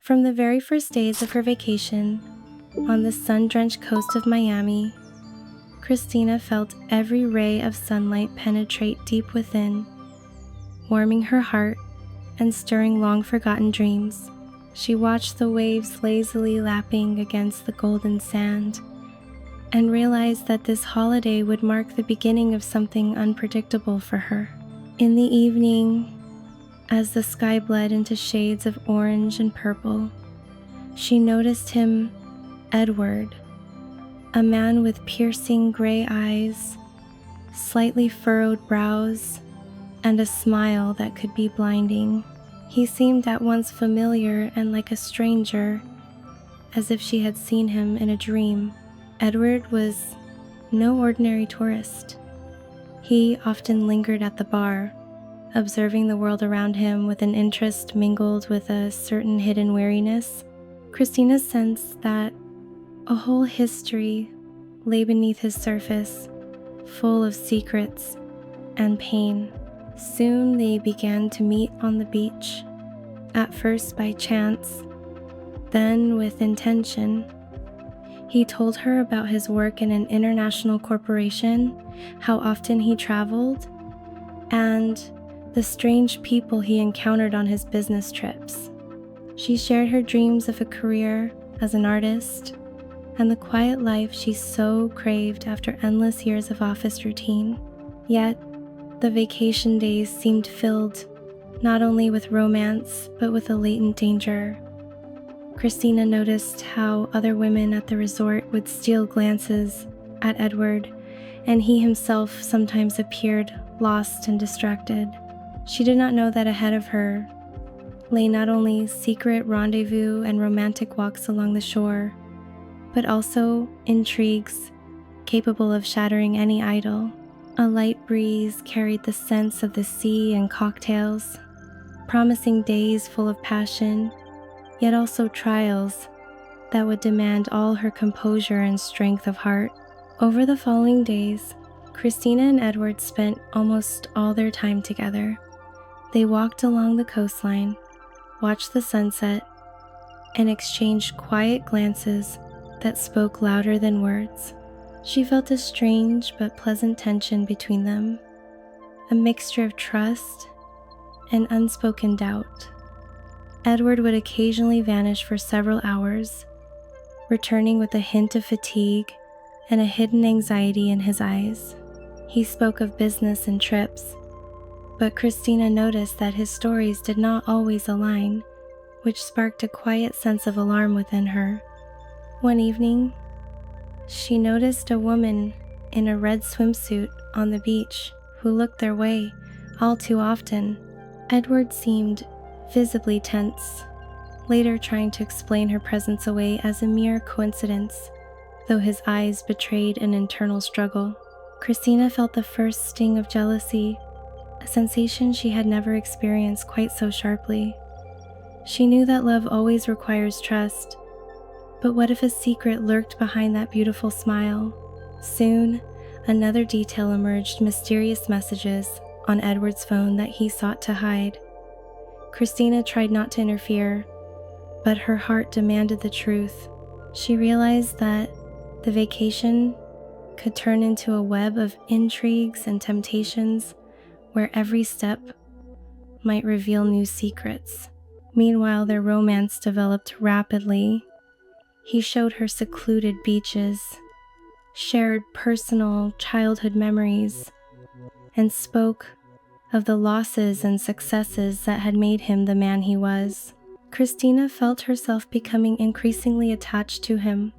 From the very first days of her vacation on the sun-drenched coast of Miami, Christina felt every ray of sunlight penetrate deep within, warming her heart and stirring long-forgotten dreams. She watched the waves lazily lapping against the golden sand and realized that this holiday would mark the beginning of something unpredictable for her. In the evening, as the sky bled into shades of orange and purple, she noticed him, Edward, a man with piercing gray eyes, slightly furrowed brows, and a smile that could be blinding. He seemed at once familiar and like a stranger, as if she had seen him in a dream. Edward was no ordinary tourist. He often lingered at the bar, observing the world around him with an interest mingled with a certain hidden wariness. Christina sensed that a whole history lay beneath his surface, full of secrets and pain. Soon they began to meet on the beach, at first by chance, then with intention. He told her about his work in an international corporation, how often he traveled, and the strange people he encountered on his business trips. She shared her dreams of a career as an artist and the quiet life she so craved after endless years of office routine. Yet, the vacation days seemed filled not only with romance, but with a latent danger. Christina noticed how other women at the resort would steal glances at Edward, and he himself sometimes appeared lost and distracted. She did not know that ahead of her lay not only secret rendezvous and romantic walks along the shore, but also intrigues capable of shattering any idol. A light breeze carried the scents of the sea and cocktails, promising days full of passion, yet also trials that would demand all her composure and strength of heart. Over the following days, Christina and Edward spent almost all their time together. They walked along the coastline, watched the sunset, and exchanged quiet glances that spoke louder than words. She felt a strange but pleasant tension between them, a mixture of trust and unspoken doubt. Edward would occasionally vanish for several hours, returning with a hint of fatigue and a hidden anxiety in his eyes. He spoke of business and trips, but Christina noticed that his stories did not always align, which sparked a quiet sense of alarm within her. One evening, she noticed a woman in a red swimsuit on the beach who looked their way all too often. Edward seemed visibly tense, later trying to explain her presence away as a mere coincidence, though his eyes betrayed an internal struggle. Christina felt the first sting of jealousy, a sensation she had never experienced quite so sharply. She knew that love always requires trust, but what if a secret lurked behind that beautiful smile? Soon, another detail emerged: mysterious messages on Edward's phone that he sought to hide. Christina tried not to interfere, but her heart demanded the truth. She realized that the vacation could turn into a web of intrigues and temptations where every step might reveal new secrets. Meanwhile, their romance developed rapidly. He showed her secluded beaches, shared personal childhood memories, and spoke of the losses and successes that had made him the man he was. Christina felt herself becoming increasingly attached to him,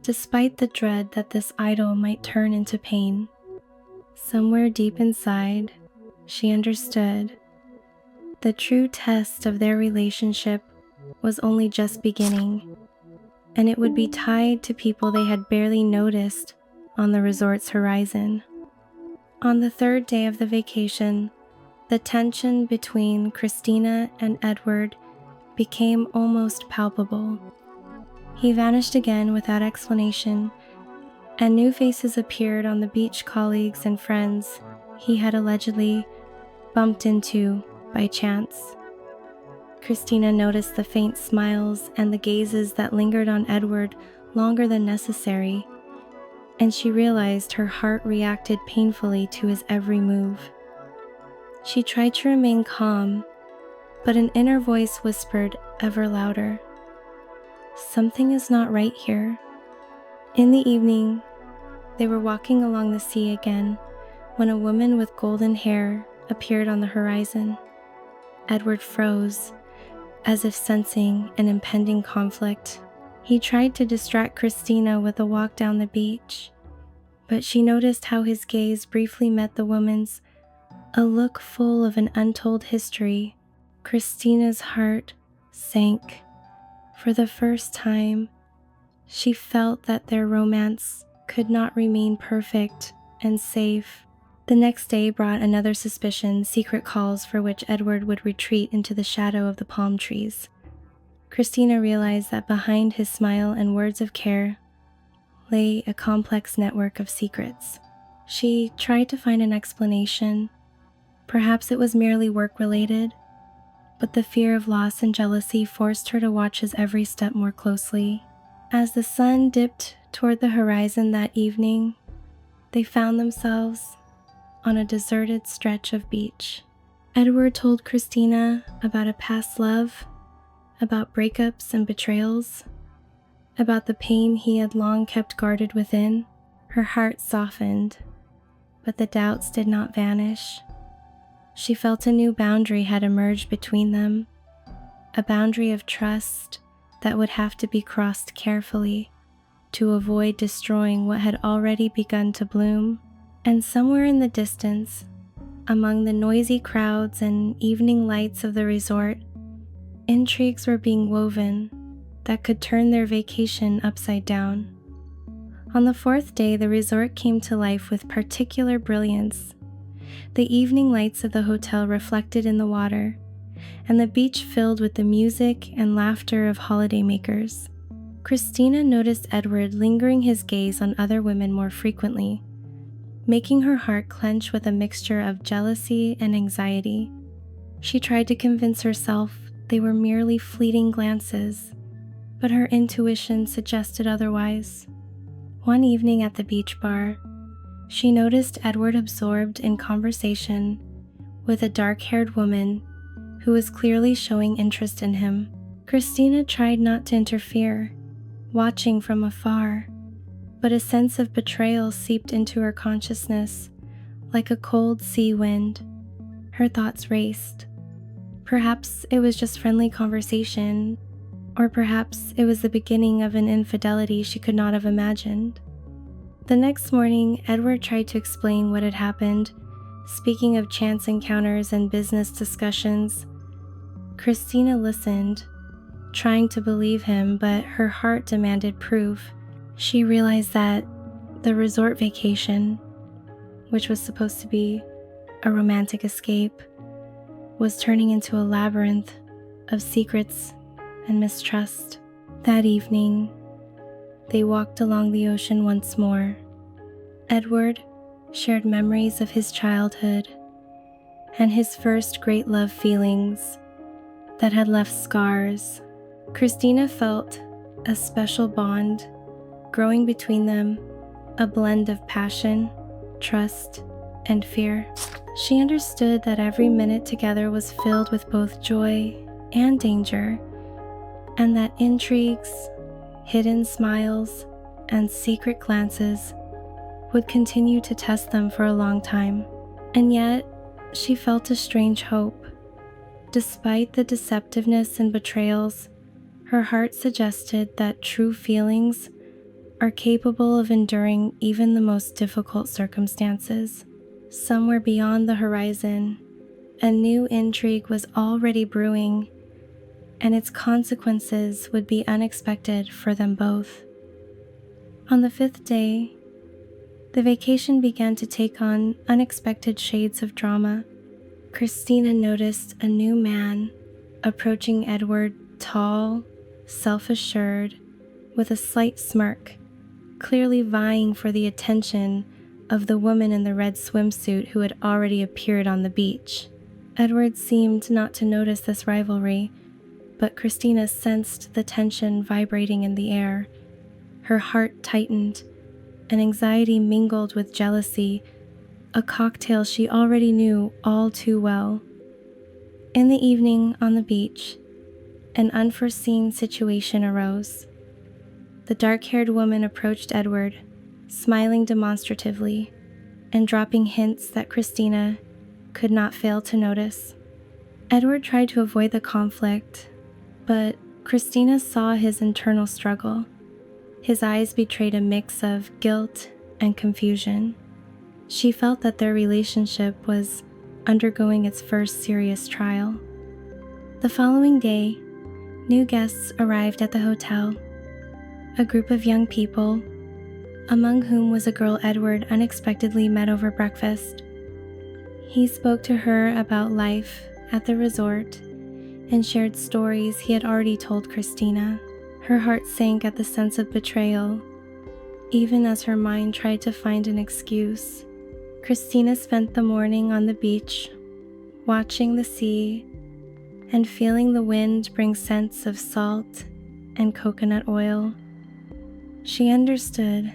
despite the dread that this idol might turn into pain. Somewhere deep inside, she understood the true test of their relationship was only just beginning, and it would be tied to people they had barely noticed on the resort's horizon. On the third day of the vacation, the tension between Christina and Edward became almost palpable. He vanished again without explanation, and new faces appeared on the beach: colleagues and friends he had allegedly bumped into by chance. Christina noticed the faint smiles and the gazes that lingered on Edward longer than necessary, and she realized her heart reacted painfully to his every move. She tried to remain calm, but an inner voice whispered ever louder, "Something is not right here." In the evening, they were walking along the sea again when a woman with golden hair appeared on the horizon. Edward froze, as if sensing an impending conflict. He tried to distract Christina with a walk down the beach, but she noticed how his gaze briefly met the woman's, a look full of an untold history. Christina's heart sank. For the first time, she felt that their romance could not remain perfect and safe. The next day brought another suspicion, secret calls for which Edward would retreat into the shadow of the palm trees. Christina realized that behind his smile and words of care lay a complex network of secrets. She tried to find an explanation. Perhaps it was merely work-related, but the fear of loss and jealousy forced her to watch his every step more closely. As the sun dipped toward the horizon that evening, they found themselves on a deserted stretch of beach. Edward told Christina about a past love, about breakups and betrayals, about the pain he had long kept guarded within. Her heart softened, but the doubts did not vanish. She felt a new boundary had emerged between them, a boundary of trust that would have to be crossed carefully to avoid destroying what had already begun to bloom. And somewhere in the distance, among the noisy crowds and evening lights of the resort, intrigues were being woven that could turn their vacation upside down. On the fourth day, the resort came to life with particular brilliance. The evening lights of the hotel reflected in the water, and the beach filled with the music and laughter of holidaymakers. Christina noticed Edward lingering his gaze on other women more frequently, making her heart clench with a mixture of jealousy and anxiety. She tried to convince herself they were merely fleeting glances, but her intuition suggested otherwise. One evening at the beach bar, she noticed Edward absorbed in conversation with a dark-haired woman who was clearly showing interest in him. Christina tried not to interfere, watching from afar, but a sense of betrayal seeped into her consciousness like a cold sea wind. Her thoughts raced. Perhaps it was just friendly conversation, or perhaps it was the beginning of an infidelity she could not have imagined. The next morning, Edward tried to explain what had happened, speaking of chance encounters and business discussions. Christina listened, trying to believe him, but her heart demanded proof. She realized that the resort vacation, which was supposed to be a romantic escape, was turning into a labyrinth of secrets and mistrust. That evening, they walked along the ocean once more. Edward shared memories of his childhood and his first great love feelings that had left scars. Christina felt a special bond growing between them, a blend of passion, trust, and fear. She understood that every minute together was filled with both joy and danger, and that intrigues, hidden smiles, and secret glances would continue to test them for a long time. And yet, she felt a strange hope. Despite the deceptiveness and betrayals, her heart suggested that true feelings are capable of enduring even the most difficult circumstances. Somewhere beyond the horizon, a new intrigue was already brewing, and its consequences would be unexpected for them both. On the fifth day, the vacation began to take on unexpected shades of drama. Christina noticed a new man approaching Edward, tall, self-assured, with a slight smirk, clearly vying for the attention of the woman in the red swimsuit who had already appeared on the beach. Edward seemed not to notice this rivalry, but Christina sensed the tension vibrating in the air. Her heart tightened, and anxiety mingled with jealousy, a cocktail she already knew all too well. In the evening on the beach, an unforeseen situation arose. The dark-haired woman approached Edward, smiling demonstratively and dropping hints that Christina could not fail to notice. Edward tried to avoid the conflict, but Christina saw his internal struggle. His eyes betrayed a mix of guilt and confusion. She felt that their relationship was undergoing its first serious trial. The following day, new guests arrived at the hotel. A group of young people, among whom was a girl Edward unexpectedly met over breakfast. He spoke to her about life at the resort and shared stories he had already told Christina. Her heart sank at the sense of betrayal, even as her mind tried to find an excuse. Christina spent the morning on the beach, watching the sea and feeling the wind bring scents of salt and coconut oil. She understood.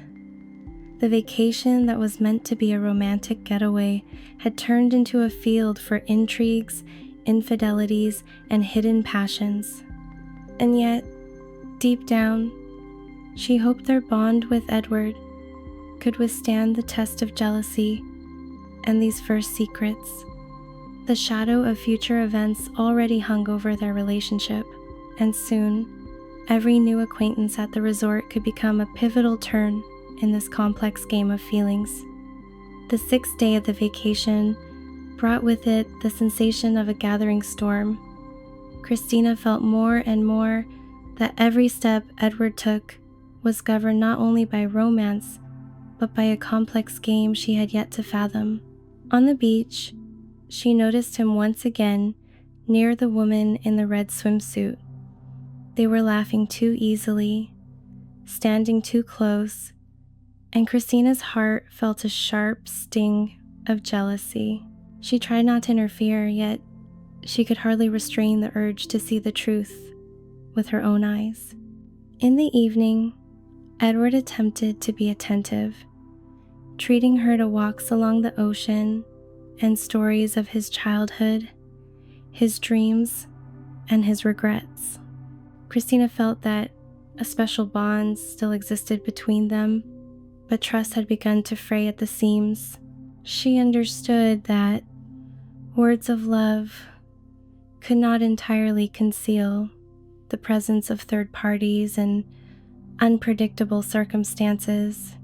The vacation that was meant to be a romantic getaway had turned into a field for intrigues, infidelities, and hidden passions. And yet, deep down, she hoped their bond with Edward could withstand the test of jealousy and these first secrets. The shadow of future events already hung over their relationship, and soon, every new acquaintance at the resort could become a pivotal turn in this complex game of feelings. The sixth day of the vacation brought with it the sensation of a gathering storm. Christina felt more and more that every step Edward took was governed not only by romance, but by a complex game she had yet to fathom. On the beach, she noticed him once again near the woman in the red swimsuit. They were laughing too easily, standing too close, and Christina's heart felt a sharp sting of jealousy. She tried not to interfere, yet she could hardly restrain the urge to see the truth with her own eyes. In the evening, Edward attempted to be attentive, treating her to walks along the ocean and stories of his childhood, his dreams, and his regrets. Christina felt that a special bond still existed between them, but trust had begun to fray at the seams. She understood that words of love could not entirely conceal the presence of third parties and unpredictable circumstances.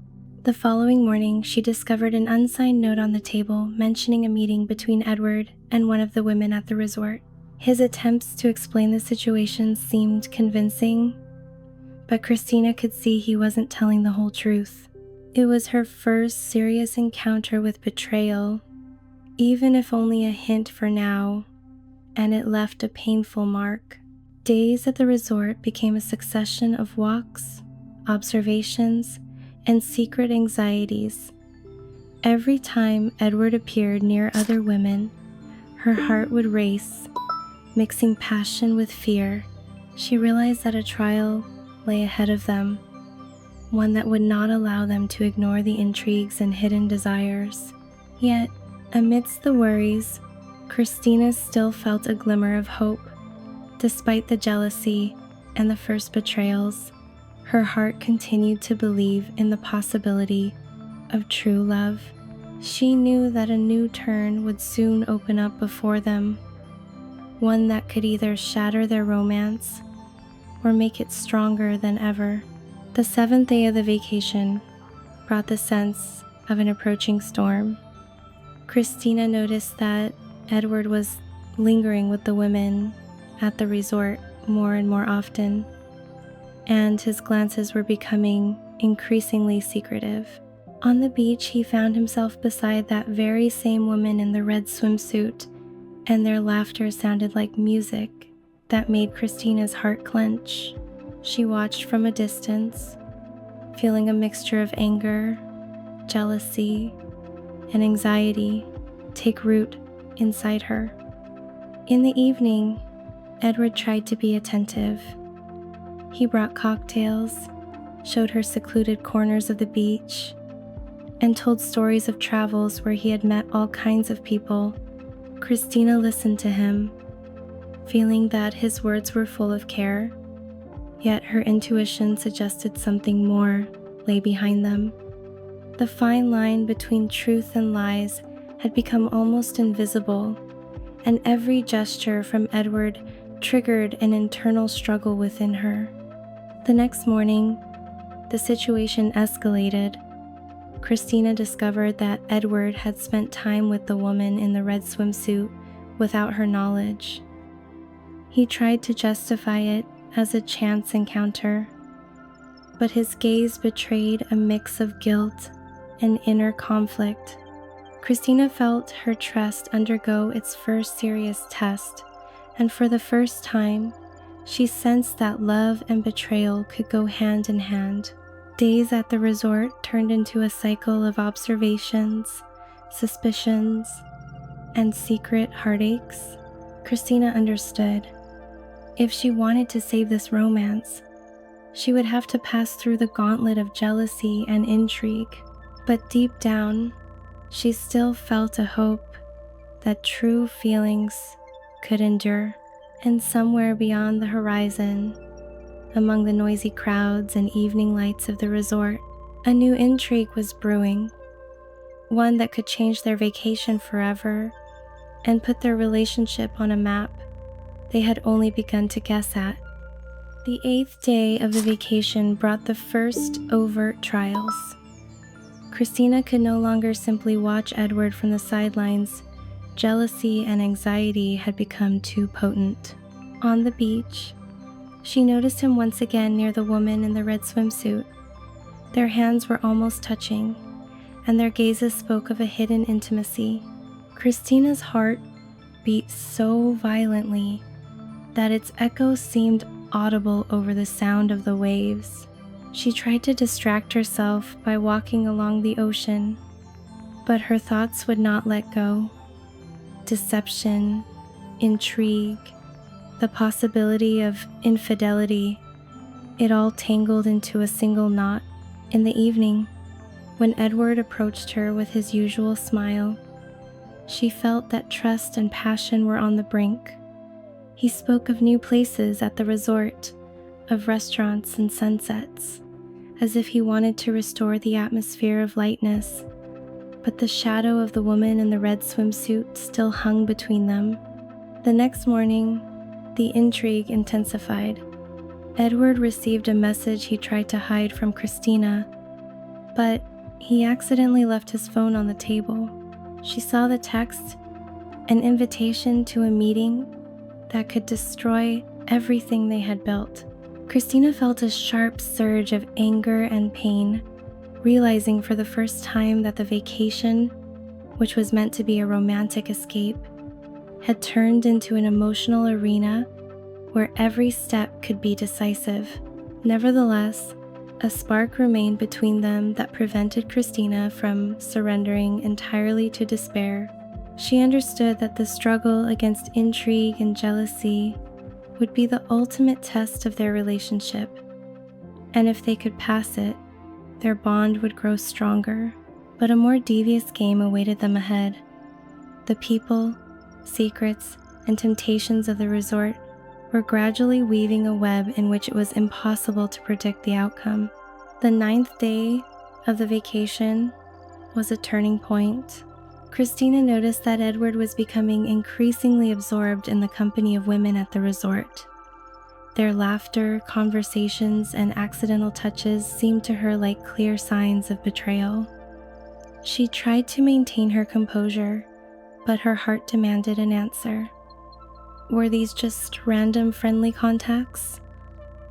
The following morning, she discovered an unsigned note on the table mentioning a meeting between Edward and one of the women at the resort. His attempts to explain the situation seemed convincing, but Christina could see he wasn't telling the whole truth. It was her first serious encounter with betrayal, even if only a hint for now, and it left a painful mark. Days at the resort became a succession of walks, observations, and secret anxieties. Every time Edward appeared near other women, her heart would race, mixing passion with fear. She realized that a trial lay ahead of them, one that would not allow them to ignore the intrigues and hidden desires. Yet, amidst the worries, Christina still felt a glimmer of hope. Despite the jealousy and the first betrayals, her heart continued to believe in the possibility of true love. She knew that a new turn would soon open up before them, one that could either shatter their romance or make it stronger than ever. The seventh day of the vacation brought the sense of an approaching storm. Christina noticed that Edward was lingering with the women at the resort more and more often, and his glances were becoming increasingly secretive. On the beach, he found himself beside that very same woman in the red swimsuit, and their laughter sounded like music that made Christina's heart clench. She watched from a distance, feeling a mixture of anger, jealousy, and anxiety take root inside her. In the evening, Edward tried to be attentive. He brought cocktails, showed her secluded corners of the beach, and told stories of travels where he had met all kinds of people. Christina listened to him, feeling that his words were full of care, yet her intuition suggested something more lay behind them. The fine line between truth and lies had become almost invisible, and every gesture from Edward triggered an internal struggle within her. The next morning, the situation escalated. Christina discovered that Edward had spent time with the woman in the red swimsuit without her knowledge. He tried to justify it as a chance encounter, but his gaze betrayed a mix of guilt and inner conflict. Christina felt her trust undergo its first serious test, and for the first time, she sensed that love and betrayal could go hand in hand. Days at the resort turned into a cycle of observations, suspicions, and secret heartaches. Christina understood. If she wanted to save this romance, she would have to pass through the gauntlet of jealousy and intrigue. But deep down, she still felt a hope that true feelings could endure. And somewhere beyond the horizon, among the noisy crowds and evening lights of the resort, a new intrigue was brewing, one that could change their vacation forever and put their relationship on a map they had only begun to guess at. The 8th day of the vacation brought the first overt trials. Christina could no longer simply watch Edward from the sidelines. Jealousy and anxiety had become too potent. On the beach, she noticed him once again near the woman in the red swimsuit. Their hands were almost touching, and their gazes spoke of a hidden intimacy. Christina's heart beat so violently that its echo seemed audible over the sound of the waves. She tried to distract herself by walking along the ocean, but her thoughts would not let go. Deception, intrigue, the possibility of infidelity, it all tangled into a single knot. In the evening, when Edward approached her with his usual smile, she felt that trust and passion were on the brink. He spoke of new places at the resort, of restaurants and sunsets, as if he wanted to restore the atmosphere of lightness. But the shadow of the woman in the red swimsuit still hung between them. The next morning, the intrigue intensified. Edward received a message he tried to hide from Christina, but he accidentally left his phone on the table. She saw the text, an invitation to a meeting that could destroy everything they had built. Christina felt a sharp surge of anger and pain, realizing for the first time that the vacation, which was meant to be a romantic escape, had turned into an emotional arena where every step could be decisive. Nevertheless, a spark remained between them that prevented Christina from surrendering entirely to despair. She understood that the struggle against intrigue and jealousy would be the ultimate test of their relationship, and if they could pass it, their bond would grow stronger. But a more devious game awaited them ahead. The people, secrets, and temptations of the resort were gradually weaving a web in which it was impossible to predict the outcome. The 9th day of the vacation was a turning point. Christina noticed that Edward was becoming increasingly absorbed in the company of women at the resort. Their laughter, conversations, and accidental touches seemed to her like clear signs of betrayal. She tried to maintain her composure, but her heart demanded an answer. Were these just random friendly contacts,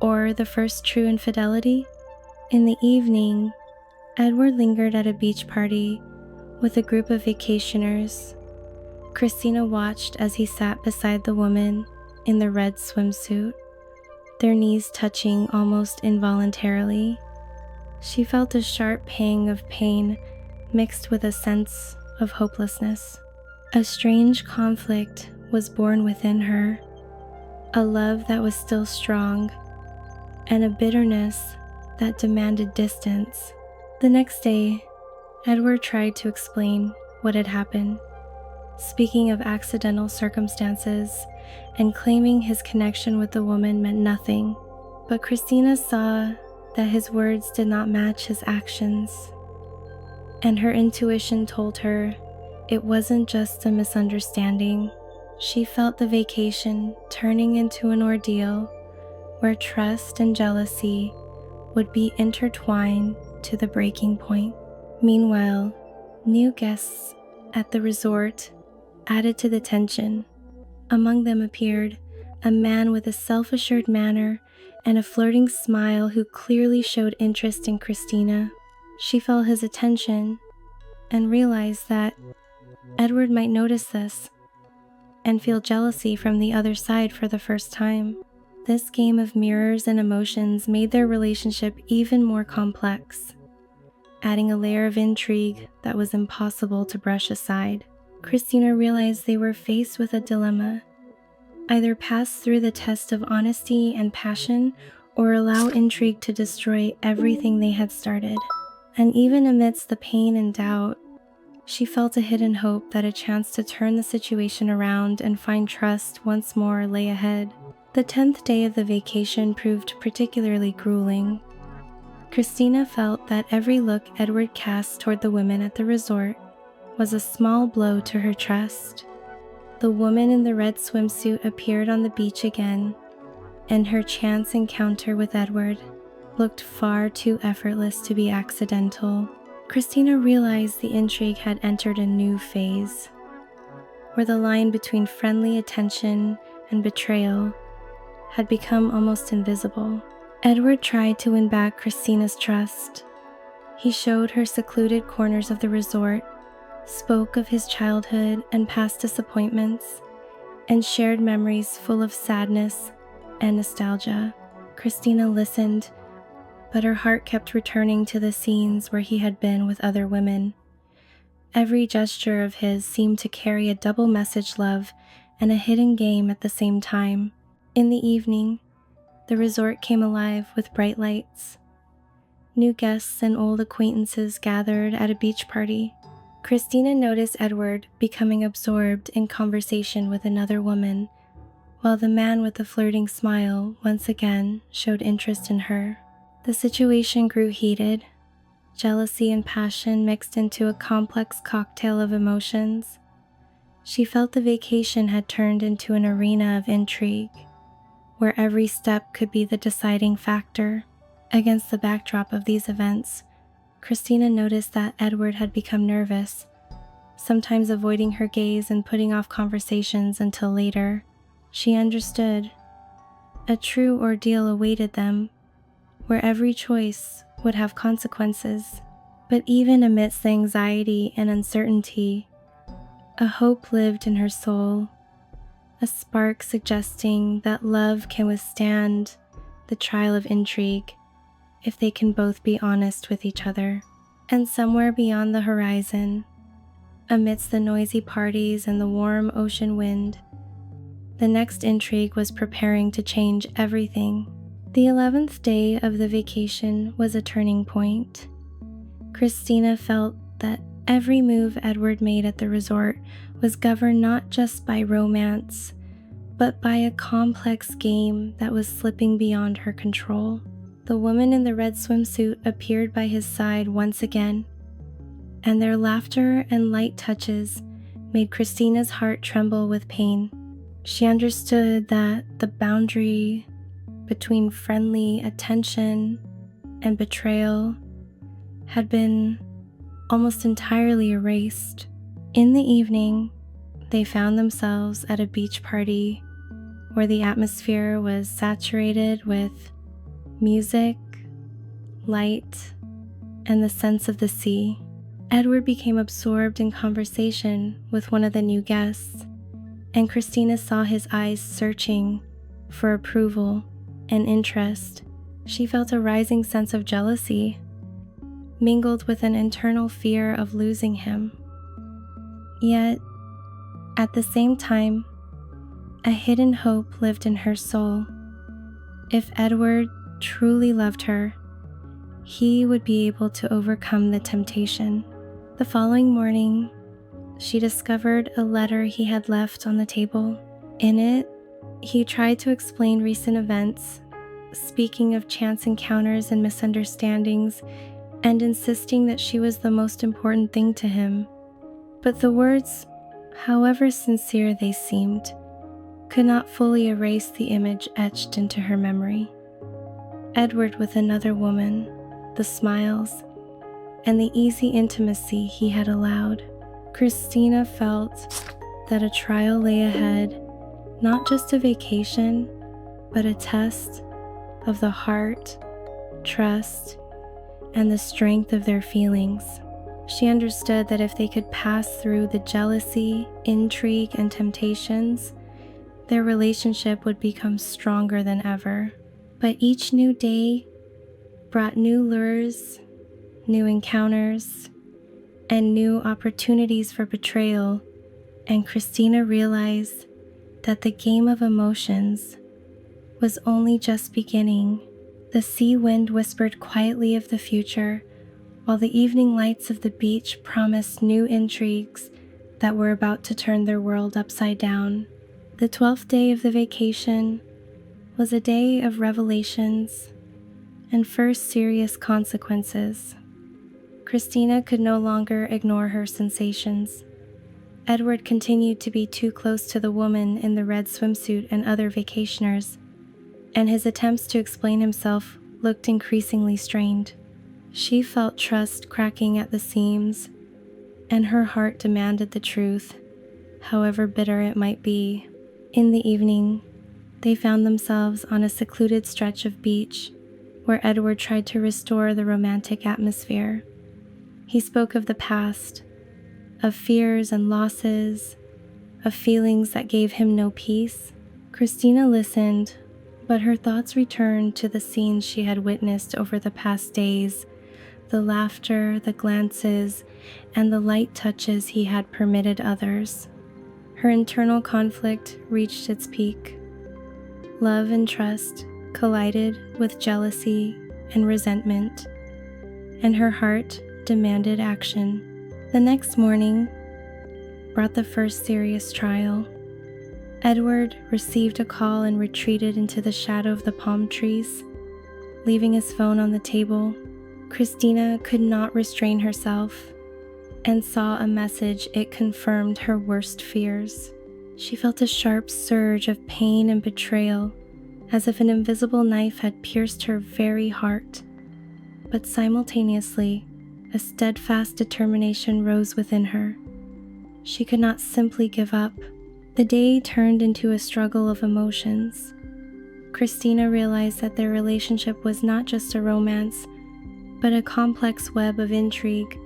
or the first true infidelity? In the evening, Edward lingered at a beach party with a group of vacationers. Christina watched as he sat beside the woman in the red swimsuit, their knees touching almost involuntarily. She felt a sharp pang of pain mixed with a sense of hopelessness. A strange conflict was born within her. a love that was still strong, and a bitterness that demanded distance. The next day, Edward tried to explain what had happened, speaking of accidental circumstances and claiming his connection with the woman meant nothing. But Christina saw that his words did not match his actions, and her intuition told her it wasn't just a misunderstanding. She felt the vacation turning into an ordeal where trust and jealousy would be intertwined to the breaking point. Meanwhile, new guests at the resort added to the tension. Among them appeared a man with a self-assured manner and a flirting smile who clearly showed interest in Christina. She felt his attention and realized that Edward might notice this and feel jealousy from the other side for the first time. This game of mirrors and emotions made their relationship even more complex, adding a layer of intrigue that was impossible to brush aside. Christina realized they were faced with a dilemma: either pass through the test of honesty and passion or allow intrigue to destroy everything they had started. And even amidst the pain and doubt, she felt a hidden hope that a chance to turn the situation around and find trust once more lay ahead. The 10th day of the vacation proved particularly grueling. Christina felt that every look Edward cast toward the women at the resort was a small blow to her trust. The woman in the red swimsuit appeared on the beach again, and her chance encounter with Edward looked far too effortless to be accidental. Christina realized the intrigue had entered a new phase, where the line between friendly attention and betrayal had become almost invisible. Edward tried to win back Christina's trust. He showed her secluded corners of the resort, spoke of his childhood and past disappointments, and shared memories full of sadness and nostalgia. Christina listened, but her heart kept returning to the scenes where he had been with other women. Every gesture of his seemed to carry a double message love and a hidden game at the same time. In the evening, the resort came alive with bright lights. New guests and old acquaintances gathered at a beach party. Christina noticed Edward becoming absorbed in conversation with another woman, while the man with the flirting smile once again showed interest in her. The situation grew heated. Jealousy and passion mixed into a complex cocktail of emotions. She felt the vacation had turned into an arena of intrigue, where every step could be the deciding factor. Against the backdrop of these events, Christina noticed that Edward had become nervous, sometimes avoiding her gaze and putting off conversations until later. She understood. A true ordeal awaited them, where every choice would have consequences. But even amidst the anxiety and uncertainty, a hope lived in her soul, a spark suggesting that love can withstand the trial of intrigue if they can both be honest with each other. And somewhere beyond the horizon, amidst the noisy parties and the warm ocean wind, the next intrigue was preparing to change everything. The 11th day of the vacation was a turning point. Christina felt that every move Edward made at the resort was governed not just by romance, but by a complex game that was slipping beyond her control. The woman in the red swimsuit appeared by his side once again, and their laughter and light touches made Christina's heart tremble with pain. She understood that the boundary between friendly attention and betrayal had been almost entirely erased. In the evening, they found themselves at a beach party where the atmosphere was saturated with music, light, and the sense of the sea. Edward became absorbed in conversation with one of the new guests, and Christina saw his eyes searching for approval and interest. She felt a rising sense of jealousy, mingled with an internal fear of losing him. Yet, at the same time, A hidden hope lived in her soul. If Edward truly loved her, he would be able to overcome the temptation. The following morning, she discovered a letter he had left on the table. In it, he tried to explain recent events, speaking of chance encounters and misunderstandings, and insisting that she was the most important thing to him. But the words, however sincere they seemed, could not fully erase the image etched into her memory. Edward with another woman, the smiles, and the easy intimacy he had allowed. Christina felt that a trial lay ahead, not just a vacation, but a test of the heart, trust, and the strength of their feelings. She understood that if they could pass through the jealousy, intrigue, and temptations, their relationship would become stronger than ever. But each new day brought new lures, new encounters, and new opportunities for betrayal, and Christina realized that the game of emotions was only just beginning. The sea wind whispered quietly of the future, while the evening lights of the beach promised new intrigues that were about to turn their world upside down. The 12th day of the vacation was a day of revelations and first serious consequences. Christina could no longer ignore her sensations. Edward continued to be too close to the woman in the red swimsuit and other vacationers, and his attempts to explain himself looked increasingly strained. She felt trust cracking at the seams, and her heart demanded the truth, however bitter it might be. In the evening, they found themselves on a secluded stretch of beach where Edward tried to restore the romantic atmosphere. He spoke of the past, of fears and losses, of feelings that gave him no peace. Christina listened, but her thoughts returned to the scenes she had witnessed over the past days, the laughter, the glances, and the light touches he had permitted others. Her internal conflict reached its peak. Love and trust collided with jealousy and resentment, and her heart demanded action. The next morning brought the first serious trial. Edward received a call and retreated into the shadow of the palm trees, leaving his phone on the table. Christina could not restrain herself and saw a message. It confirmed her worst fears. She felt a sharp surge of pain and betrayal, as if an invisible knife had pierced her very heart. But simultaneously, a steadfast determination rose within her. She could not simply give up. The day turned into a struggle of emotions. Christina realized that their relationship was not just a romance, but a complex web of intrigue,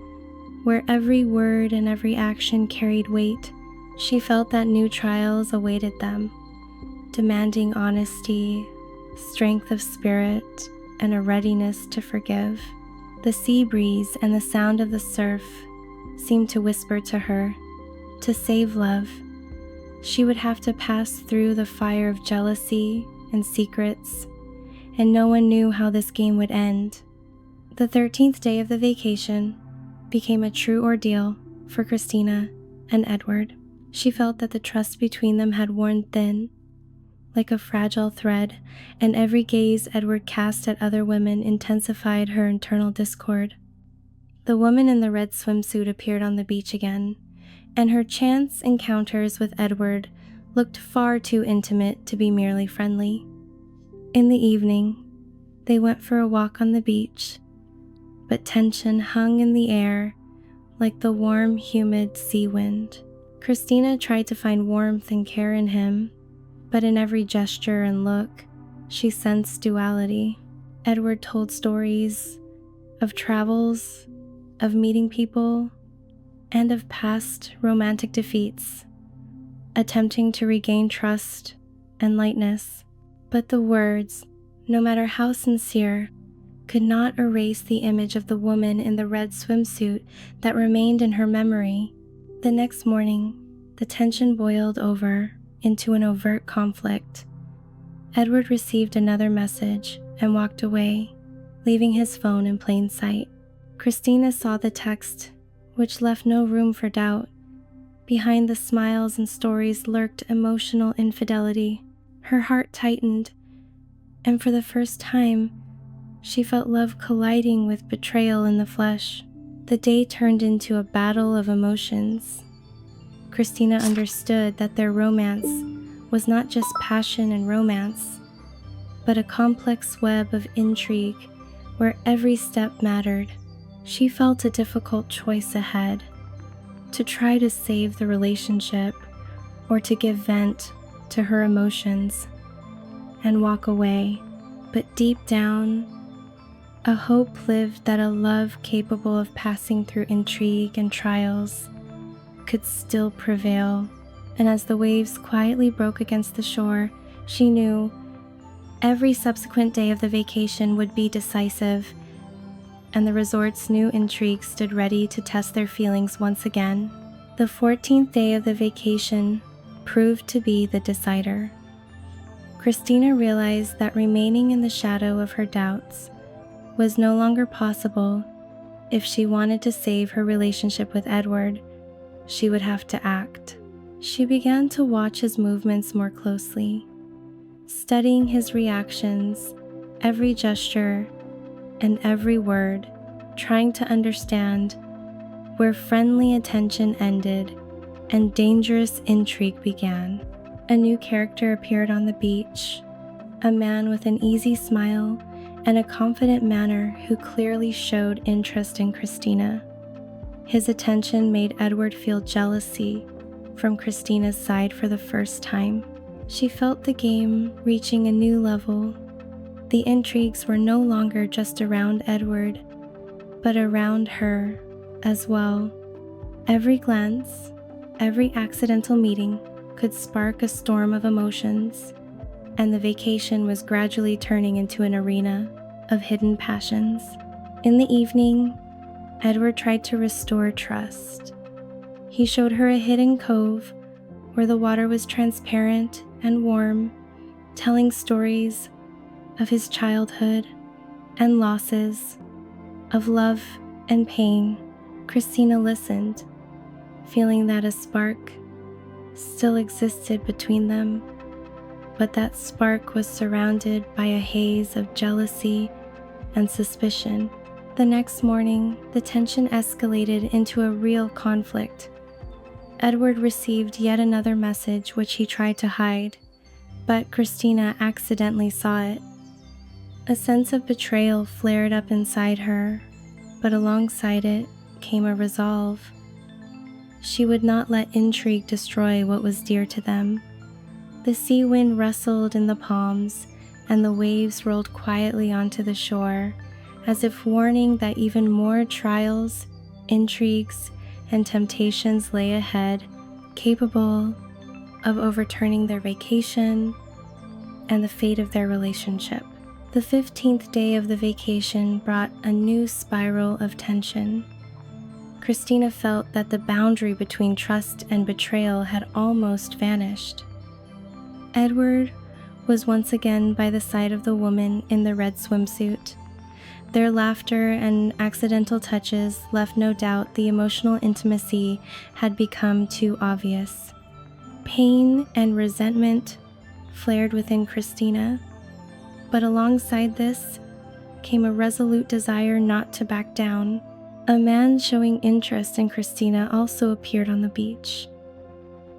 where every word and every action carried weight. She felt that new trials awaited them, demanding honesty, strength of spirit, and a readiness to forgive. The sea breeze and the sound of the surf seemed to whisper to her, to save love, she would have to pass through the fire of jealousy and secrets, and no one knew how this game would end. The 13th day of the vacation became a true ordeal for Christina and Edward. She felt that the trust between them had worn thin, like a fragile thread, and every gaze Edward cast at other women intensified her internal discord. The woman in the red swimsuit appeared on the beach again, and her chance encounters with Edward looked far too intimate to be merely friendly. In the evening, they went for a walk on the beach, but tension hung in the air like the warm, humid sea wind. Christina tried to find warmth and care in him, but in every gesture and look, she sensed duality. Edward told stories of travels, of meeting people, and of past romantic defeats, attempting to regain trust and lightness. But the words, no matter how sincere, could not erase the image of the woman in the red swimsuit that remained in her memory. The next morning, the tension boiled over into an overt conflict. Edward received another message and walked away, leaving his phone in plain sight. Christina saw the text, which left no room for doubt. Behind the smiles and stories lurked emotional infidelity. Her heart tightened, and for the first time, she felt love colliding with betrayal in the flesh. The day turned into a battle of emotions. Christina understood that their romance was not just passion and romance, but a complex web of intrigue where every step mattered. She felt a difficult choice ahead: to try to save the relationship or to give vent to her emotions and walk away. But deep down, a hope lived that a love capable of passing through intrigue and trials could still prevail. And as the waves quietly broke against the shore, she knew every subsequent day of the vacation would be decisive, and the resort's new intrigue stood ready to test their feelings once again. The 14th day of the vacation proved to be the decider. Christina realized that remaining in the shadow of her doubts was no longer possible. If she wanted to save her relationship with Edward, she would have to act. She began to watch his movements more closely, studying his reactions, every gesture, and every word, trying to understand where friendly attention ended and dangerous intrigue began. A new character appeared on the beach, a man with an easy smile and a confident manner who clearly showed interest in Christina. His attention made Edward feel jealousy from Christina's side for the first time. She felt the game reaching a new level. The intrigues were no longer just around Edward, but around her as well. Every glance, every accidental meeting could spark a storm of emotions, and the vacation was gradually turning into an arena of hidden passions. In the evening, Edward tried to restore trust. He showed her a hidden cove where the water was transparent and warm, telling stories of his childhood and losses, of love and pain. Christina listened, feeling that a spark still existed between them, but that spark was surrounded by a haze of jealousy and suspicion. The next morning, the tension escalated into a real conflict. Edward received yet another message which he tried to hide, but Christina accidentally saw it. A sense of betrayal flared up inside her, but alongside it came a resolve. She would not let intrigue destroy what was dear to them. The sea wind rustled in the palms, and the waves rolled quietly onto the shore, as if warning that even more trials, intrigues, and temptations lay ahead, capable of overturning their vacation and the fate of their relationship. The 15th day of the vacation brought a new spiral of tension. Christina felt that the boundary between trust and betrayal had almost vanished. Edward was once again by the side of the woman in the red swimsuit. Their laughter and accidental touches left no doubt the emotional intimacy had become too obvious. Pain and resentment flared within Christina, but alongside this came a resolute desire not to back down. A man showing interest in Christina also appeared on the beach.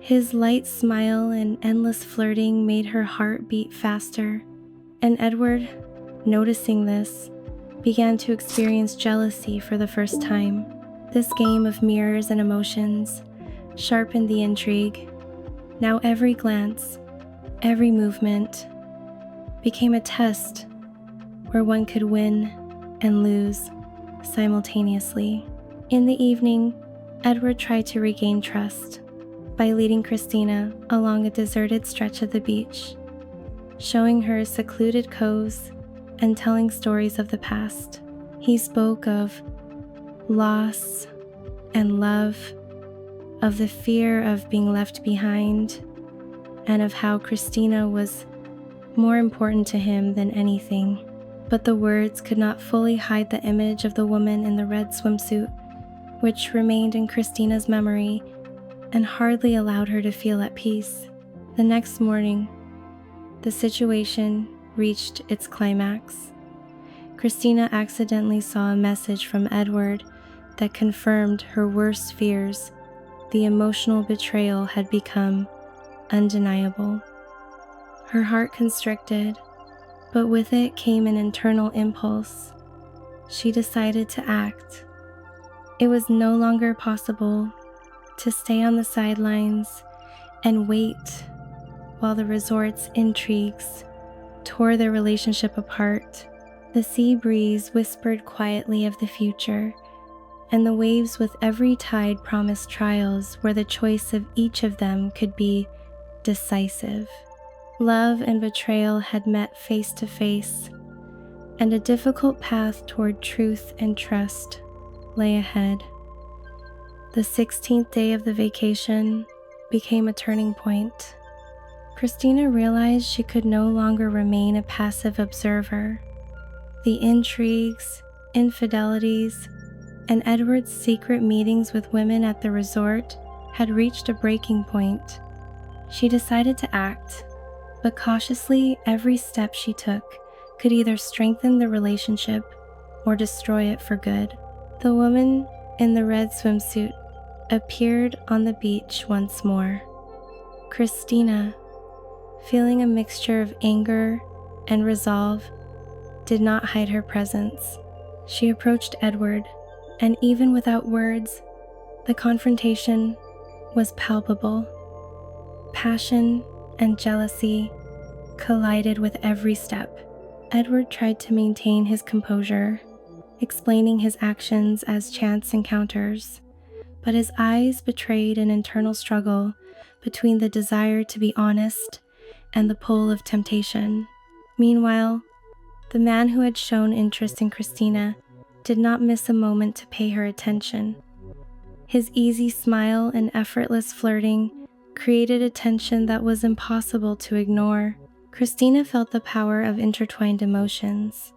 His light smile and endless flirting made her heart beat faster, and Edward, noticing this, began to experience jealousy for the first time. This game of mirrors and emotions sharpened the intrigue. Now every glance, every movement became a test where one could win and lose simultaneously. In the evening, Edward tried to regain trust by leading Christina along a deserted stretch of the beach, showing her secluded coves and telling stories of the past. He spoke of loss and love, of the fear of being left behind, and of how Christina was more important to him than anything. But the words could not fully hide the image of the woman in the red swimsuit, which remained in Christina's memory and hardly allowed her to feel at peace. The next morning, the situation reached its climax. Christina accidentally saw a message from Edward that confirmed her worst fears. The emotional betrayal had become undeniable. Her heart constricted, but with it came an internal impulse. She decided to act. It was no longer possible to stay on the sidelines and wait while the resort's intrigues tore their relationship apart. The sea breeze whispered quietly of the future, and the waves with every tide promised trials where the choice of each of them could be decisive. Love and betrayal had met face to face, and a difficult path toward truth and trust lay ahead. The 16th day of the vacation became a turning point. Christina realized she could no longer remain a passive observer. The intrigues, infidelities, and Edward's secret meetings with women at the resort had reached a breaking point. She decided to act, but cautiously every step she took could either strengthen the relationship or destroy it for good. The woman in the red swimsuit appeared on the beach once more. Christina, feeling a mixture of anger and resolve, did not hide her presence. She approached Edward, and even without words, the confrontation was palpable. Passion and jealousy collided with every step. Edward tried to maintain his composure, explaining his actions as chance encounters, but his eyes betrayed an internal struggle between the desire to be honest and the pull of temptation. Meanwhile, the man who had shown interest in Christina did not miss a moment to pay her attention. His easy smile and effortless flirting created a tension that was impossible to ignore. Christina felt the power of intertwined emotions: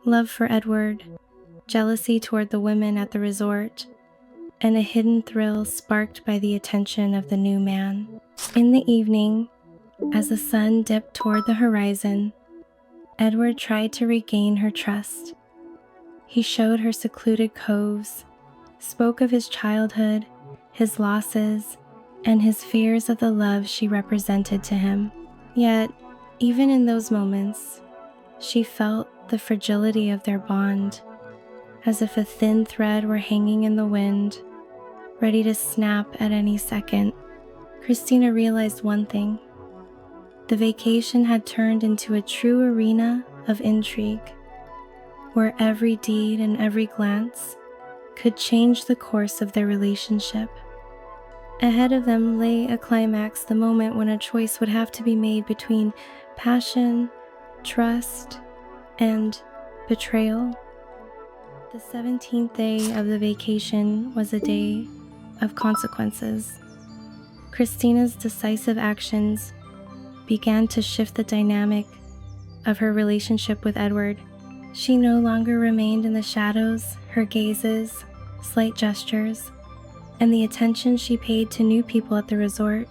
love for Edward, jealousy toward the women at the resort, and a hidden thrill sparked by the attention of the new man. In the evening, as the sun dipped toward the horizon, Edward tried to regain her trust. He showed her secluded coves, spoke of his childhood, his losses, and his fears of the love she represented to him. Yet, even in those moments, she felt the fragility of their bond, as if a thin thread were hanging in the wind, ready to snap at any second. Christina realized one thing: the vacation had turned into a true arena of intrigue, where every deed and every glance could change the course of their relationship. Ahead of them lay a climax, the moment when a choice would have to be made between passion, trust, and betrayal. The 17th day of the vacation was a day of consequences. Christina's decisive actions began to shift the dynamic of her relationship with Edward. She no longer remained in the shadows. Her gazes, slight gestures, and the attention she paid to new people at the resort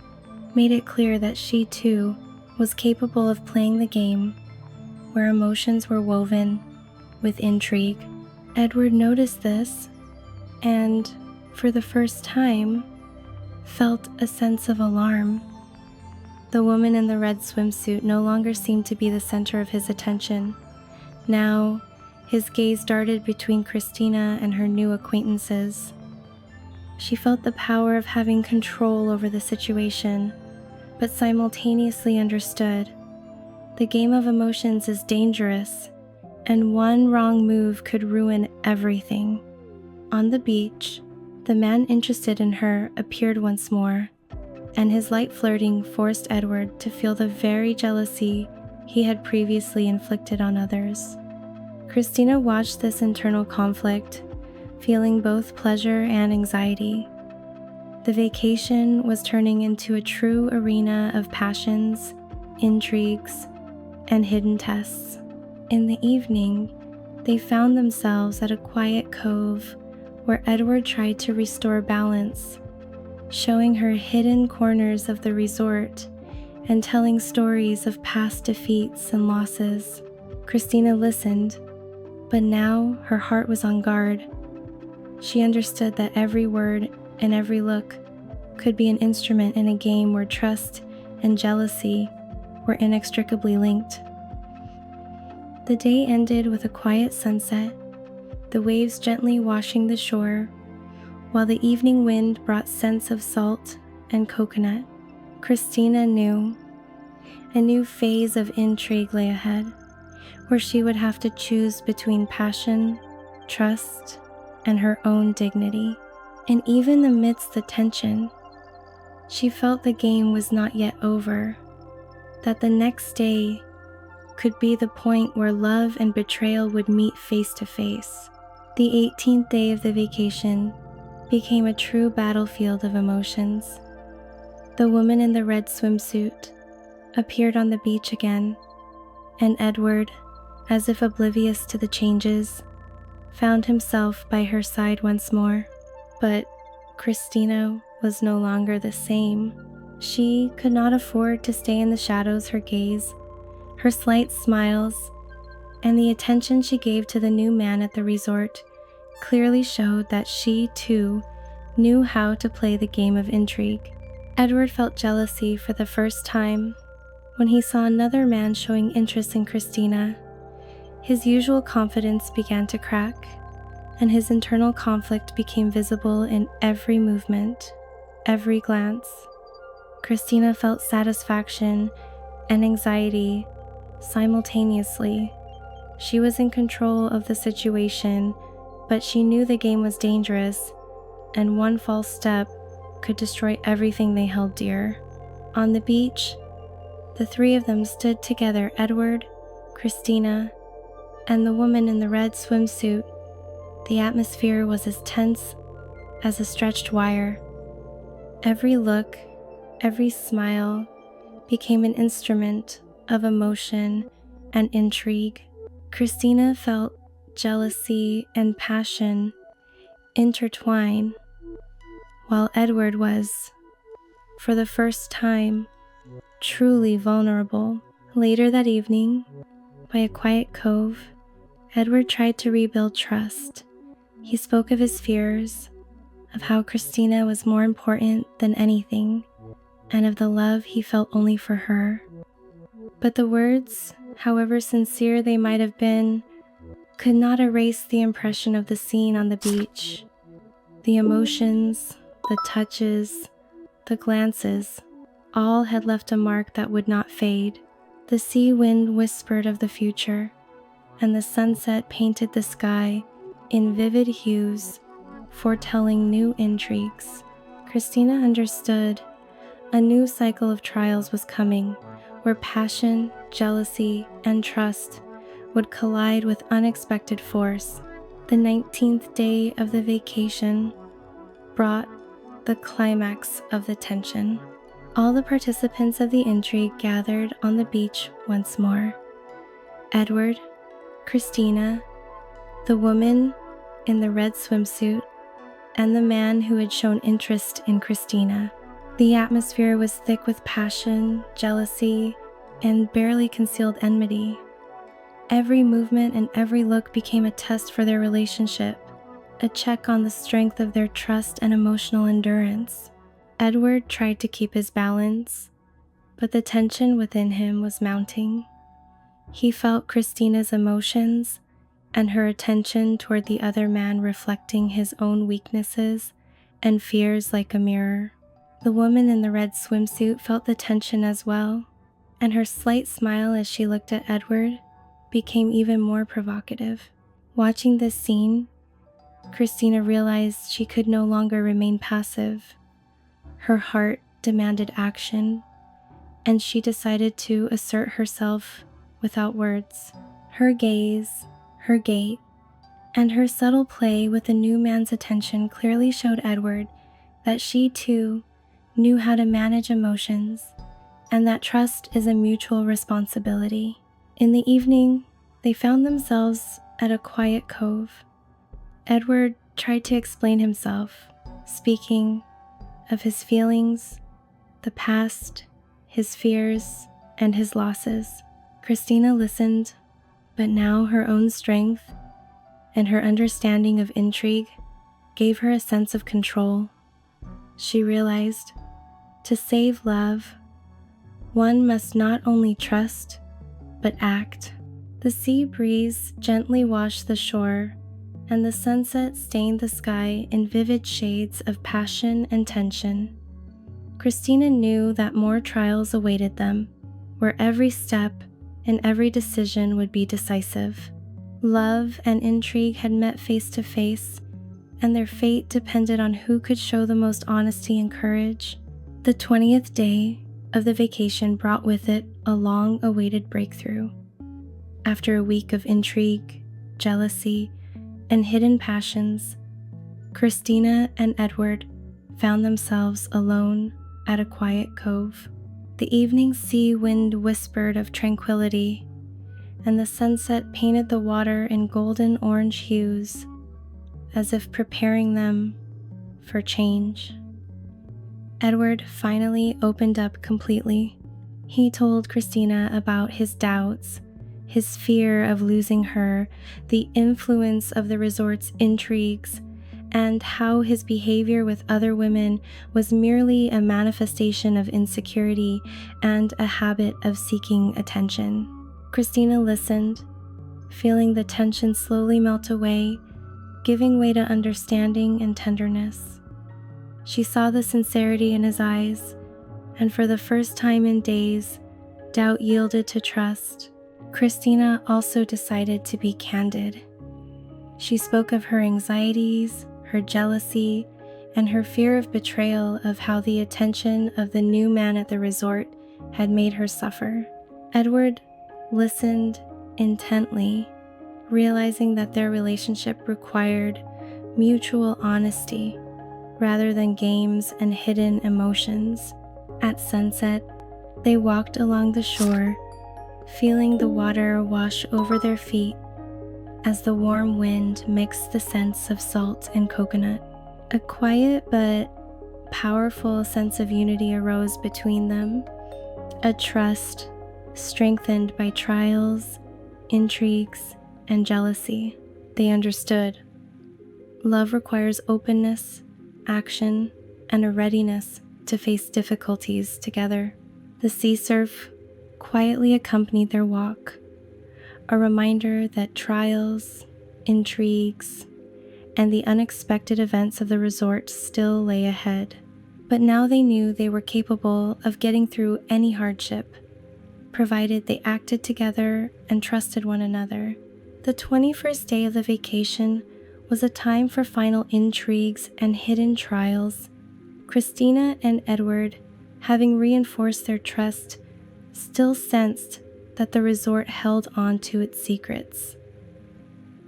made it clear that she too was capable of playing the game where emotions were woven with intrigue. Edward noticed this and, for the first time, felt a sense of alarm. The woman in the red swimsuit no longer seemed to be the center of his attention. Now, his gaze darted between Christina and her new acquaintances. She felt the power of having control over the situation, but simultaneously understood the game of emotions is dangerous, and one wrong move could ruin everything. On the beach, the man interested in her appeared once more, and his light flirting forced Edward to feel the very jealousy he had previously inflicted on others. Christina watched this internal conflict, feeling both pleasure and anxiety. The vacation was turning into a true arena of passions, intrigues, and hidden tests. In the evening, they found themselves at a quiet cove where Edward tried to restore balance, showing her hidden corners of the resort and telling stories of past defeats and losses. Christina listened, but now her heart was on guard. She understood that every word and every look could be an instrument in a game where trust and jealousy were inextricably linked. The day ended with a quiet sunset, the waves gently washing the shore, while the evening wind brought scents of salt and coconut. Christina knew a new phase of intrigue lay ahead, where she would have to choose between passion, trust, and her own dignity. And even amidst the tension, she felt the game was not yet over, that the next day could be the point where love and betrayal would meet face to face. The 18th day of the vacation became a true battlefield of emotions. The woman in the red swimsuit appeared on the beach again, and Edward, as if oblivious to the changes, found himself by her side once more. But Christina was no longer the same. She could not afford to stay in the shadows. Her gaze, her slight smiles, and the attention she gave to the new man at the resort clearly showed that she, too, knew how to play the game of intrigue. Edward felt jealousy for the first time when he saw another man showing interest in Christina. His usual confidence began to crack, and his internal conflict became visible in every movement, every glance. Christina felt satisfaction and anxiety simultaneously. She was in control of the situation, but she knew the game was dangerous, and one false step could destroy everything they held dear. On the beach, the three of them stood together, Edward, Christina, and the woman in the red swimsuit. The atmosphere was as tense as a stretched wire. Every look, every smile became an instrument of emotion and intrigue. Christina felt jealousy and passion intertwine, while Edward was, for the first time, truly vulnerable. Later that evening, by a quiet cove, Edward tried to rebuild trust. He spoke of his fears, of how Christina was more important than anything, and of the love he felt only for her. But the words, however sincere they might have been, could not erase the impression of the scene on the beach. The emotions, the touches, the glances, all had left a mark that would not fade. The sea wind whispered of the future, and the sunset painted the sky in vivid hues, foretelling new intrigues. Christina understood a new cycle of trials was coming, where passion, jealousy, and trust would collide with unexpected force. The 19th day of the vacation brought the climax of the tension. All the participants of the intrigue gathered on the beach once more. Edward, Christina, the woman in the red swimsuit, and the man who had shown interest in Christina. The atmosphere was thick with passion, jealousy, and barely concealed enmity. Every movement and every look became a test for their relationship, a check on the strength of their trust and emotional endurance. Edward tried to keep his balance, but the tension within him was mounting. He felt Christina's emotions and her attention toward the other man reflecting his own weaknesses and fears like a mirror. The woman in the red swimsuit felt the tension as well, and her slight smile as she looked at Edward became even more provocative. Watching this scene, Christina realized she could no longer remain passive. Her heart demanded action, and she decided to assert herself without words. Her gaze, her gait, and her subtle play with the new man's attention clearly showed Edward that she too knew how to manage emotions and that trust is a mutual responsibility. In the evening, they found themselves at a quiet cove. Edward tried to explain himself, speaking of his feelings, the past, his fears, and his losses. Christina listened, but now her own strength and her understanding of intrigue gave her a sense of control. She realized, to save love, one must not only trust, but act. The sea breeze gently washed the shore, and the sunset stained the sky in vivid shades of passion and tension. Christina knew that more trials awaited them, where every step and every decision would be decisive. Love and intrigue had met face to face, and their fate depended on who could show the most honesty and courage. The 20th day of the vacation brought with it a long-awaited breakthrough. After a week of intrigue, jealousy, and hidden passions, Christina and Edward found themselves alone at a quiet cove. The evening sea wind whispered of tranquility, and the sunset painted the water in golden orange hues, as if preparing them for change. Edward finally opened up completely. He told Christina about his doubts, his fear of losing her, the influence of the resort's intrigues, and how his behavior with other women was merely a manifestation of insecurity and a habit of seeking attention. Christina listened, feeling the tension slowly melt away, giving way to understanding and tenderness. She saw the sincerity in his eyes, and for the first time in days, doubt yielded to trust. Christina also decided to be candid. She spoke of her anxieties, her jealousy, and her fear of betrayal, of how the attention of the new man at the resort had made her suffer. Edward listened intently, realizing that their relationship required mutual honesty rather than games and hidden emotions. At sunset, they walked along the shore, feeling the water wash over their feet as the warm wind mixed the scents of salt and coconut. A quiet but powerful sense of unity arose between them, a trust strengthened by trials, intrigues, and jealousy. They understood. Love requires openness, action, and a readiness to face difficulties together. The sea surf quietly accompanied their walk, a reminder that trials, intrigues, and the unexpected events of the resort still lay ahead. But now they knew they were capable of getting through any hardship, provided they acted together and trusted one another. The 21st day of the vacation was a time for final intrigues and hidden trials. Christina and Edward, having reinforced their trust, still sensed that the resort held on to its secrets.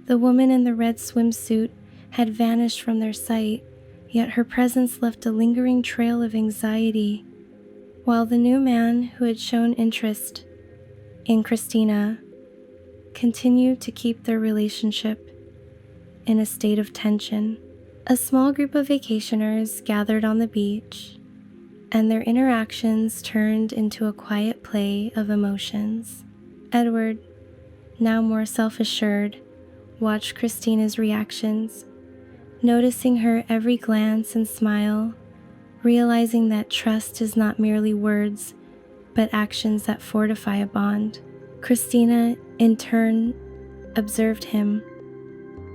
The woman in the red swimsuit had vanished from their sight, yet her presence left a lingering trail of anxiety, while the new man who had shown interest in Christina continued to keep their relationship in a state of tension. A small group of vacationers gathered on the beach, and their interactions turned into a quiet play of emotions. Edward, now more self-assured, watched Christina's reactions, noticing her every glance and smile, realizing that trust is not merely words, but actions that fortify a bond. Christina, in turn, observed him,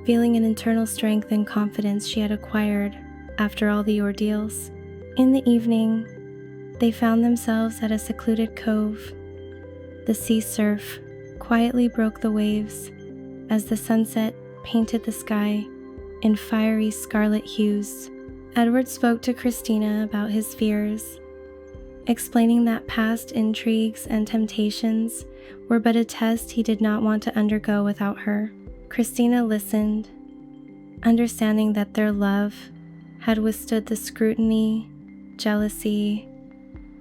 feeling an internal strength and confidence she had acquired after all the ordeals. In the evening, they found themselves at a secluded cove. The sea surf quietly broke the waves as the sunset painted the sky in fiery scarlet hues. Edward spoke to Christina about his fears, explaining that past intrigues and temptations were but a test he did not want to undergo without her. Christina listened, understanding that their love had withstood the scrutiny, jealousy,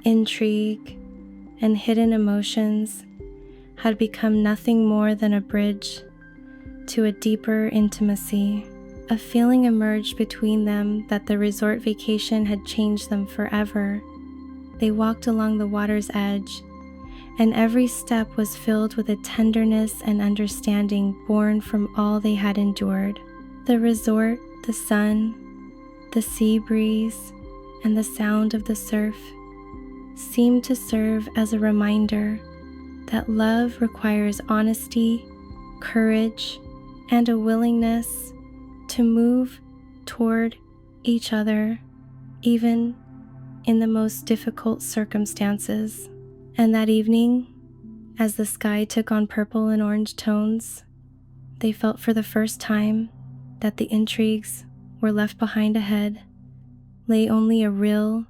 intrigue, and hidden emotions had become nothing more than a bridge to a deeper intimacy. A feeling emerged between them that the resort vacation had changed them forever. They walked along the water's edge, and every step was filled with a tenderness and understanding born from all they had endured. The resort, the sun, the sea breeze, and the sound of the surf seemed to serve as a reminder that love requires honesty, courage, and a willingness to move toward each other, even in the most difficult circumstances. And that evening, as the sky took on purple and orange tones, they felt for the first time that the intrigues were left behind ahead, lay only a real,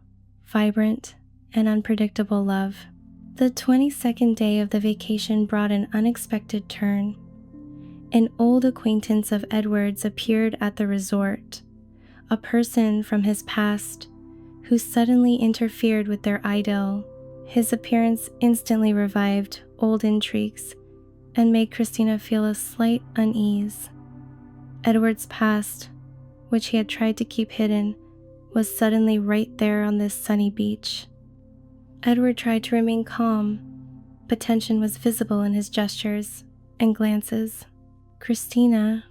vibrant, and unpredictable love. The 22nd day of the vacation brought an unexpected turn. An old acquaintance of Edward's appeared at the resort, a person from his past who suddenly interfered with their idyll. His appearance instantly revived old intrigues and made Christina feel a slight unease. Edward's past, which he had tried to keep hidden, was suddenly right there on this sunny beach. Edward tried to remain calm, but tension was visible in his gestures and glances. Christina,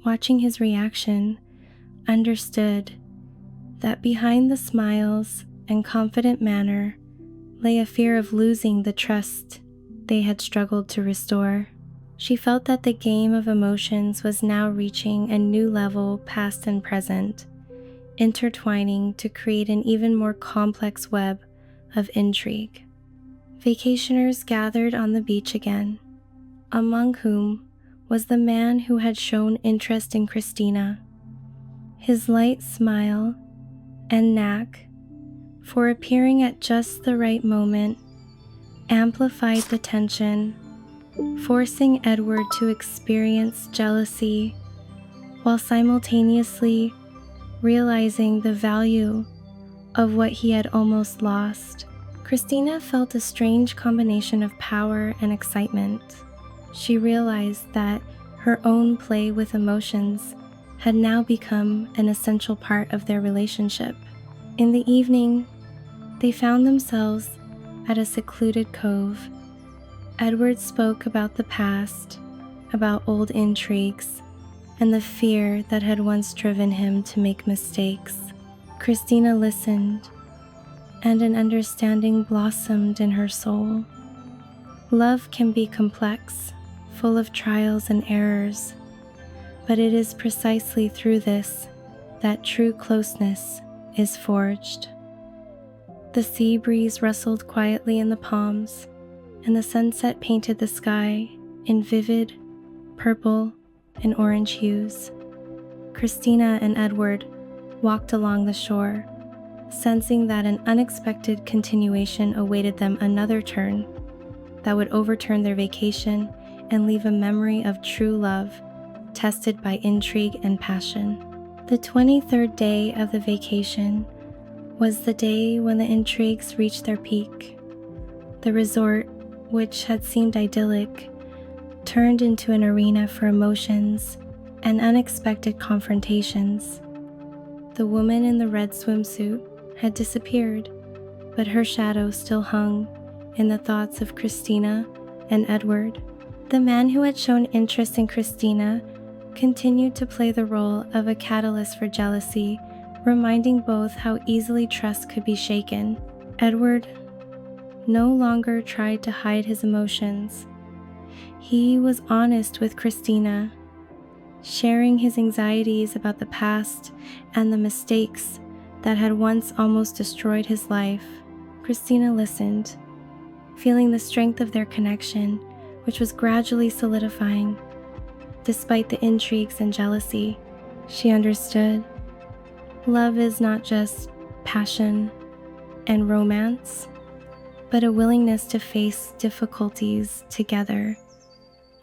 watching his reaction, understood that behind the smiles and confident manner lay a fear of losing the trust they had struggled to restore. She felt that the game of emotions was now reaching a new level, past and present, intertwining to create an even more complex web of intrigue. Vacationers gathered on the beach again, among whom was the man who had shown interest in Christina. His light smile and knack for appearing at just the right moment amplified the tension, forcing Edward to experience jealousy while simultaneously realizing the value of what he had almost lost. Christina felt a strange combination of power and excitement. She realized that her own play with emotions had now become an essential part of their relationship. In the evening, they found themselves at a secluded cove. Edward spoke about the past, about old intrigues, and the fear that had once driven him to make mistakes. Christina listened, and an understanding blossomed in her soul. Love can be complex, full of trials and errors, but it is precisely through this that true closeness is forged. The sea breeze rustled quietly in the palms, and the sunset painted the sky in vivid purple and orange hues. Christina and Edward walked along the shore, sensing that an unexpected continuation awaited them, another turn that would overturn their vacation and leave a memory of true love tested by intrigue and passion. The 23rd day of the vacation was the day when the intrigues reached their peak. The resort, which had seemed idyllic, turned into an arena for emotions and unexpected confrontations. The woman in the red swimsuit had disappeared, but her shadow still hung in the thoughts of Christina and Edward. The man who had shown interest in Christina continued to play the role of a catalyst for jealousy, reminding both how easily trust could be shaken. Edward no longer tried to hide his emotions. He was honest with Christina, sharing his anxieties about the past and the mistakes that had once almost destroyed his life. Christina listened, feeling the strength of their connection, which was gradually solidifying. Despite the intrigues and jealousy, she understood love is not just passion and romance, but a willingness to face difficulties together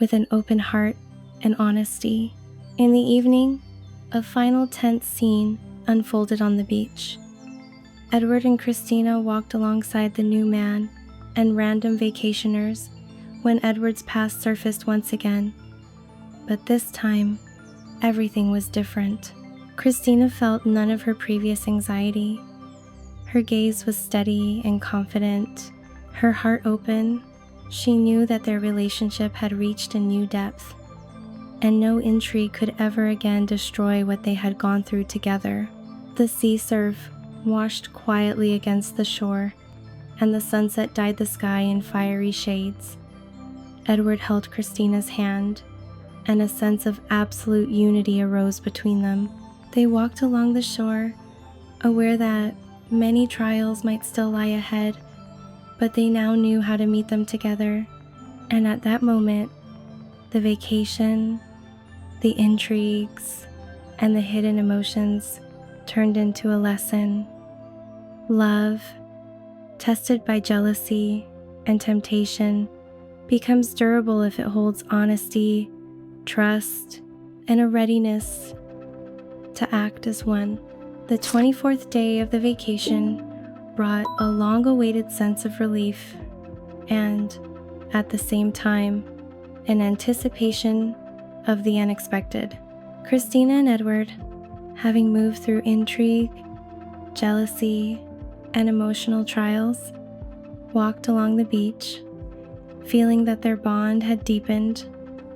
with an open heart and honesty. In the evening, a final tense scene unfolded on the beach. Edward and Christina walked alongside the new man and random vacationers when Edward's past surfaced once again. But this time, everything was different. Christina felt none of her previous anxiety. Her gaze was steady and confident, her heart open. She knew that their relationship had reached a new depth, and no intrigue could ever again destroy what they had gone through together. The sea surf washed quietly against the shore, and the sunset dyed the sky in fiery shades. Edward held Christina's hand, and a sense of absolute unity arose between them. They walked along the shore, aware that many trials might still lie ahead, but they now knew how to meet them together. And at that moment, the vacation, the intrigues, and the hidden emotions turned into a lesson. Love, tested by jealousy and temptation, becomes durable if it holds honesty, trust, and a readiness to act as one. The 24th day of the vacation brought a long-awaited sense of relief and, at the same time, an anticipation of the unexpected. Christina and Edward, having moved through intrigue, jealousy, and emotional trials, walked along the beach, feeling that their bond had deepened.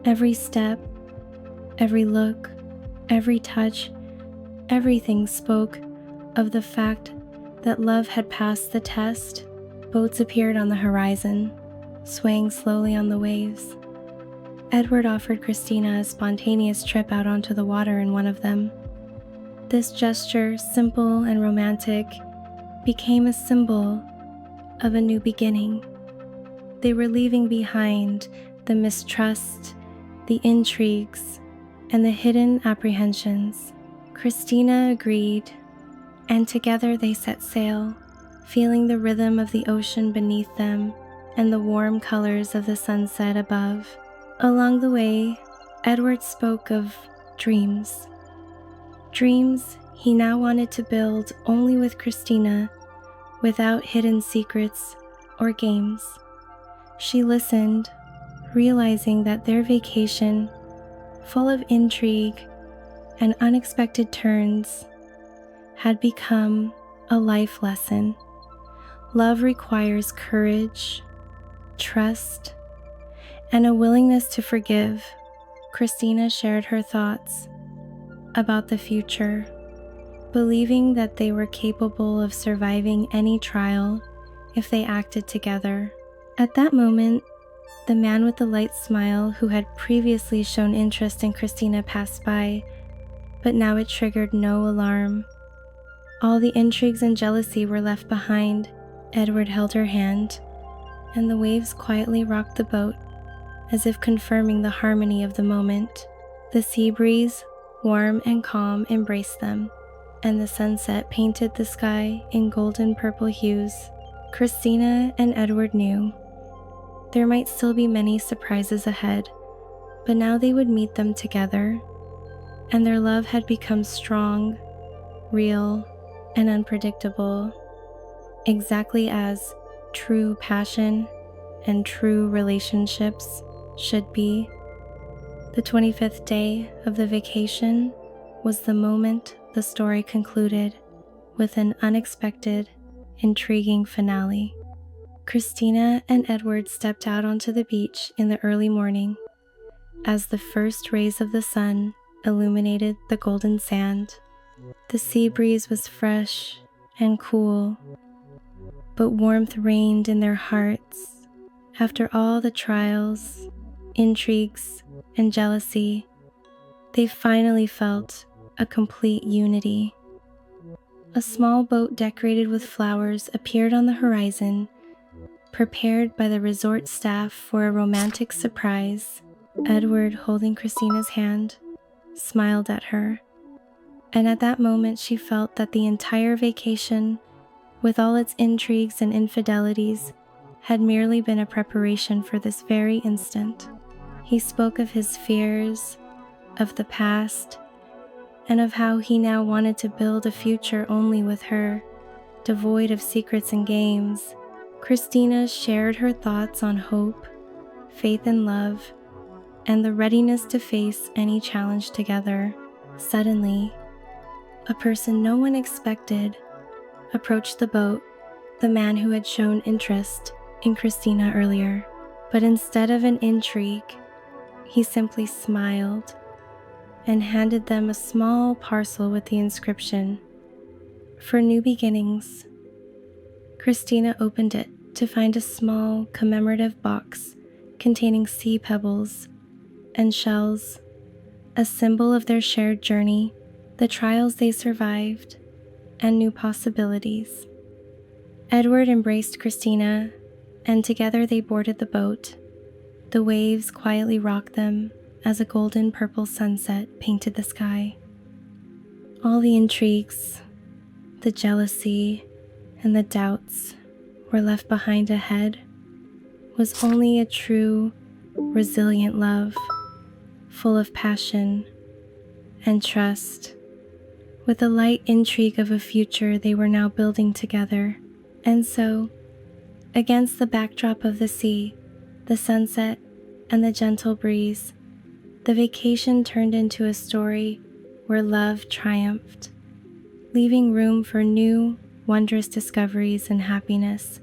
Every step, every look, every touch, everything spoke of the fact that love had passed the test. Boats appeared on the horizon, swaying slowly on the waves. Edward offered Christina a spontaneous trip out onto the water in one of them. This gesture, simple and romantic, became a symbol of a new beginning. They were leaving behind the mistrust, the intrigues, and the hidden apprehensions. Christina agreed, and together they set sail, feeling the rhythm of the ocean beneath them and the warm colors of the sunset above. Along the way, Edward spoke of dreams. Dreams he now wanted to build only with Christina, without hidden secrets or games. She listened, realizing that their vacation, full of intrigue and unexpected turns, had become a life lesson. Love requires courage, trust, and a willingness to forgive. Christina shared her thoughts about the future, believing that they were capable of surviving any trial if they acted together. At that moment, the man with the light smile who had previously shown interest in Christina passed by, but now it triggered no alarm. All the intrigues and jealousy were left behind. Edward held her hand, and the waves quietly rocked the boat, as if confirming the harmony of the moment. The sea breeze, warm and calm, embraced them, and the sunset painted the sky in golden purple hues. Christina and Edward knew there might still be many surprises ahead, but now they would meet them together, and their love had become strong, real, and unpredictable, exactly as true passion and true relationships should be. The 25th day of the vacation was the moment the story concluded with an unexpected, intriguing finale. Christina and Edward stepped out onto the beach in the early morning as the first rays of the sun illuminated the golden sand. The sea breeze was fresh and cool, but warmth reigned in their hearts. After all the trials, intrigues, and jealousy, they finally felt a complete unity. A small boat decorated with flowers appeared on the horizon, prepared by the resort staff for a romantic surprise. Edward, holding Christina's hand, smiled at her, and at that moment she felt that the entire vacation, with all its intrigues and infidelities, had merely been a preparation for this very instant. He spoke of his fears, of the past, and of how he now wanted to build a future only with her, devoid of secrets and games. Christina shared her thoughts on hope, faith and love, and the readiness to face any challenge together. Suddenly, a person no one expected approached the boat, the man who had shown interest in Christina earlier. But instead of an intrigue, he simply smiled and handed them a small parcel with the inscription, "For new beginnings." Christina opened it to find a small commemorative box containing sea pebbles and shells, a symbol of their shared journey, the trials they survived, and new possibilities. Edward embraced Christina, and together they boarded the boat. The waves quietly rocked them as a golden purple sunset painted the sky. All the intrigues, the jealousy, and the doubts were left behind ahead was only a true, resilient love, full of passion and trust, with the light intrigue of a future they were now building together. And so, against the backdrop of the sea, the sunset, and the gentle breeze, the vacation turned into a story where love triumphed, leaving room for new, wondrous discoveries and happiness